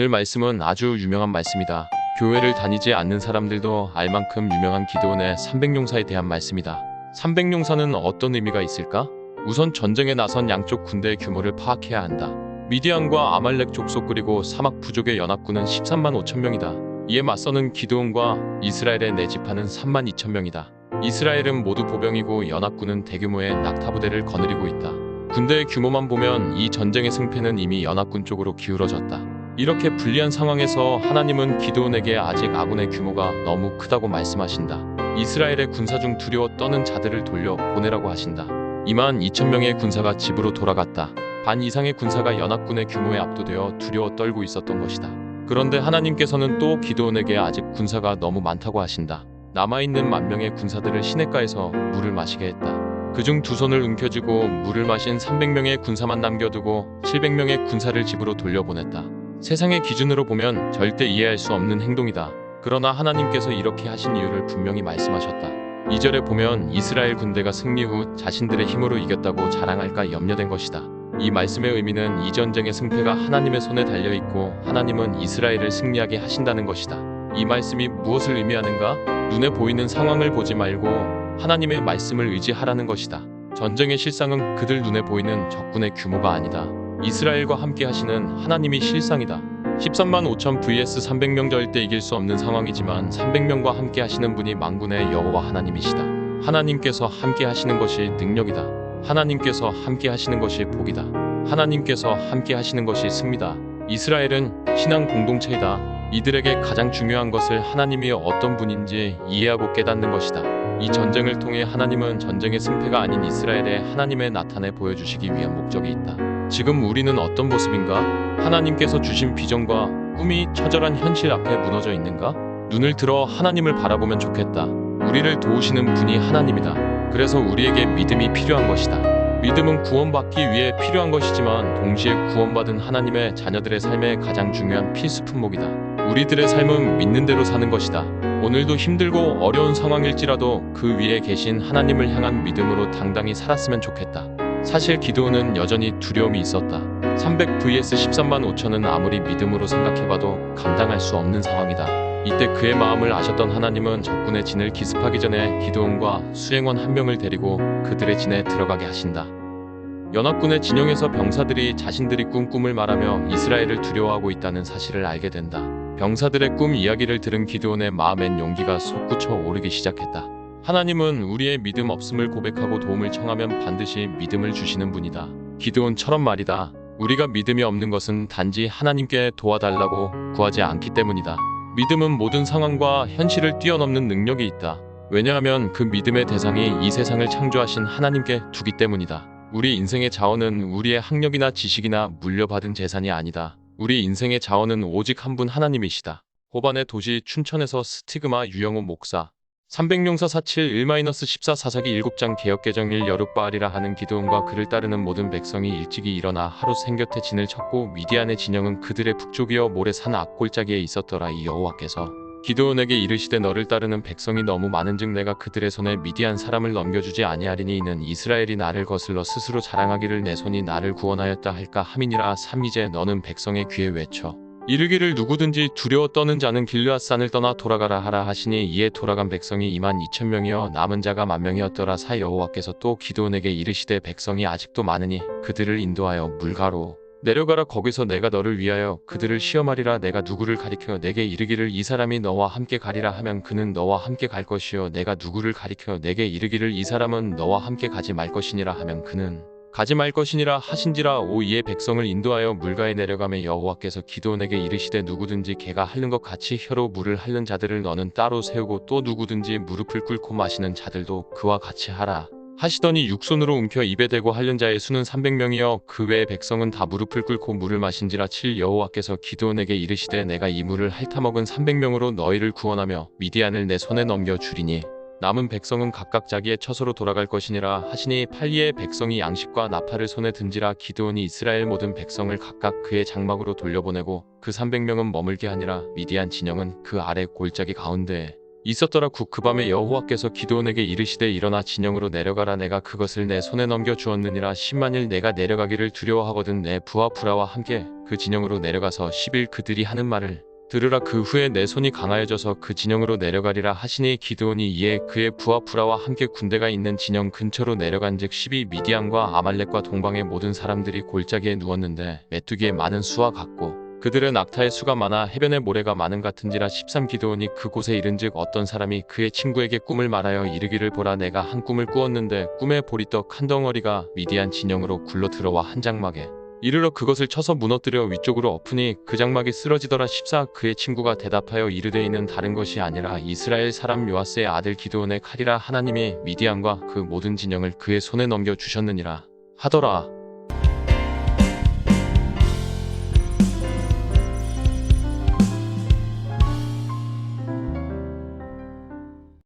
오늘 말씀은 아주 유명한 말씀이다. 교회를 다니지 않는 사람들도 알 만큼 유명한 기드온의 300용사에 대한 말씀이다. 300용사는 어떤 의미가 있을까? 우선 전쟁에 나선 양쪽 군대의 규모를 파악해야 한다. 미디안과 아말렉 족속 그리고 사막 부족의 연합군은 13만 5천 명이다. 이에 맞서는 기드온과 이스라엘의 네 지파는 3만 2천 명이다. 이스라엘은 모두 보병이고 연합군은 대규모의 낙타부대를 거느리고 있다. 군대의 규모만 보면 이 전쟁의 승패는 이미 연합군 쪽으로 기울어졌다. 이렇게 불리한 상황에서 하나님은 기드온에게 아직 아군의 규모가 너무 크다고 말씀하신다. 이스라엘의 군사 중 두려워 떠는 자들을 돌려 보내라고 하신다. 2만 2천 명의 군사가 집으로 돌아갔다. 반 이상의 군사가 연합군의 규모에 압도되어 두려워 떨고 있었던 것이다. 그런데 하나님께서는 또 기드온에게 아직 군사가 너무 많다고 하신다. 남아있는 10,000명의 군사들을 시냇가에서 물을 마시게 했다. 그중 두 손을 움켜쥐고 물을 마신 300명의 군사만 남겨두고 700명의 군사를 집으로 돌려보냈다. 세상의 기준으로 보면 절대 이해할 수 없는 행동이다. 그러나 하나님께서 이렇게 하신 이유를 분명히 말씀하셨다. 2절에 보면 이스라엘 군대가 승리 후 자신들의 힘으로 이겼다고 자랑할까 염려된 것이다. 이 말씀의 의미는 이 전쟁의 승패가 하나님의 손에 달려있고 하나님은 이스라엘을 승리하게 하신다는 것이다. 이 말씀이 무엇을 의미하는가? 눈에 보이는 상황을 보지 말고 하나님의 말씀을 의지하라는 것이다. 전쟁의 실상은 그들 눈에 보이는 적군의 규모가 아니다. 이스라엘과 함께 하시는 하나님이 실상이다. 13만 5천 vs 300명 절대 이길 수 없는 상황이지만 300명과 함께 하시는 분이 만군의 여호와 하나님이시다. 하나님께서 함께 하시는 것이 능력이다. 하나님께서 함께 하시는 것이 복이다. 하나님께서 함께 하시는 것이 승리다. 이스라엘은 신앙 공동체이다. 이들에게 가장 중요한 것을 하나님이 어떤 분인지 이해하고 깨닫는 것이다. 이 전쟁을 통해 하나님은 전쟁의 승패가 아닌 이스라엘의 하나님의 나타내 보여주시기 위한 목적이 있다. 지금 우리는 어떤 모습인가? 하나님께서 주신 비전과 꿈이 처절한 현실 앞에 무너져 있는가? 눈을 들어 하나님을 바라보면 좋겠다. 우리를 도우시는 분이 하나님이다. 그래서 우리에게 믿음이 필요한 것이다. 믿음은 구원받기 위해 필요한 것이지만 동시에 구원받은 하나님의 자녀들의 삶에 가장 중요한 필수 품목이다. 우리들의 삶은 믿는 대로 사는 것이다. 오늘도 힘들고 어려운 상황일지라도 그 위에 계신 하나님을 향한 믿음으로 당당히 살았으면 좋겠다. 사실 기드온은 여전히 두려움이 있었다. 300 vs 13만 5천은 아무리 믿음으로 생각해봐도 감당할 수 없는 상황이다. 이때 그의 마음을 아셨던 하나님은 적군의 진을 기습하기 전에 기드온과 수행원 1명을 데리고 그들의 진에 들어가게 하신다. 연합군의 진영에서 병사들이 자신들이 꾼 꿈을 말하며 이스라엘을 두려워하고 있다는 사실을 알게 된다. 병사들의 꿈 이야기를 들은 기드온의 마음엔 용기가 솟구쳐 오르기 시작했다. 하나님은 우리의 믿음 없음을 고백하고 도움을 청하면 반드시 믿음을 주시는 분이다. 기드온처럼 말이다. 우리가 믿음이 없는 것은 단지 하나님께 도와달라고 구하지 않기 때문이다. 믿음은 모든 상황과 현실을 뛰어넘는 능력이 있다. 왜냐하면 그 믿음의 대상이 이 세상을 창조하신 하나님께 두기 때문이다. 우리 인생의 자원은 우리의 학력이나 지식이나 물려받은 재산이 아니다. 우리 인생의 자원은 오직 한 분 하나님이시다. 호반의 도시 춘천에서 스티그마 유영호 목사 300용사 47 1-14 사사기 7장 개역개정 1 여룻바알이라 하는 기드온과 그를 따르는 모든 백성이 일찍이 일어나 하루 생곁에 진을 쳤고 미디안의 진영은 그들의 북쪽이여 모래산 앞골짜기에 있었더라. 이 여호와께서 기드온에게 이르시되 너를 따르는 백성이 너무 많은즉 내가 그들의 손에 미디안 사람을 넘겨주지 아니하리니 이는 이스라엘이 나를 거슬러 스스로 자랑하기를 내 손이 나를 구원하였다 할까 함이니라. 3이제 너는 백성의 귀에 외쳐 이르기를 누구든지 두려워 떠는 자는 길르앗산을 떠나 돌아가라 하라 하시니 이에 돌아간 백성이 2만 2천 명이여 남은 자가 10,000명이었더라. 4 여호와께서 또 기드온에게 이르시되 백성이 아직도 많으니 그들을 인도하여 물가로 내려가라. 거기서 내가 너를 위하여 그들을 시험하리라. 내가 누구를 가리켜 내게 이르기를 이 사람이 너와 함께 가리라 하면 그는 너와 함께 갈 것이요 내가 누구를 가리켜 내게 이르기를 이 사람은 너와 함께 가지 말 것이니라 하면 그는 가지 말 것이니라 하신지라. 5 이에 백성을 인도하여 물가에 내려가매 여호와께서 기드온에게 이르시되 누구든지 개가 핥는 것 같이 혀로 물을 핥는 자들을 너는 따로 세우고 또 누구든지 무릎을 꿇고 마시는 자들도 그와 같이 하라 하시더니 육손으로 움켜 입에 대고 핥는 자의 수는 300명이여 그 외의 백성은 다 무릎을 꿇고 물을 마신지라. 7 여호와께서 기드온에게 이르시되 내가 이 물을 핥아먹은 300명으로 너희를 구원하며 미디안을 내 손에 넘겨주리니 남은 백성은 각각 자기의 처소로 돌아갈 것이니라 하시니 8이에 백성이 양식과 나팔을 손에 든지라. 기드온이 이스라엘 모든 백성을 각각 그의 장막으로 돌려보내고 그 300명은 머물게 하니라. 미디안 진영은 그 아래 골짜기 가운데에 있었더라. 그 밤에 여호와께서 기드온에게 이르시되 일어나 진영으로 내려가라. 내가 그것을 내 손에 넘겨 주었느니라. 10만일 내가 내려가기를 두려워하거든 내 부하 부라와 함께 그 진영으로 내려가서 10일 그들이 하는 말을 들으라. 그 후에 내 손이 강하여져서 그 진영으로 내려가리라 하시니 기드온이 이에 그의 부하 부라와 함께 군대가 있는 진영 근처로 내려간즉 10이 미디안과 아말렉과 동방의 모든 사람들이 골짜기에 누웠는데 메뚜기의 많은 수와 같고 그들은 악타의 수가 많아 해변의 모래가 많은 같은지라. 13 기드온이 그곳에 이른즉 어떤 사람이 그의 친구에게 꿈을 말하여 이르기를 보라 내가 한 꿈을 꾸었는데 꿈에 보리떡 한 덩어리가 미디안 진영으로 굴러 들어와 한 장막에 이르러 그것을 쳐서 무너뜨려 위쪽으로 엎으니 그 장막이 쓰러지더라. 14 그의 친구가 대답하여 이르되 이는 다른 것이 아니라 이스라엘 사람 요아스의 아들 기드온의 칼이라 하나님이 미디안과 그 모든 진영을 그의 손에 넘겨 주셨느니라 하더라.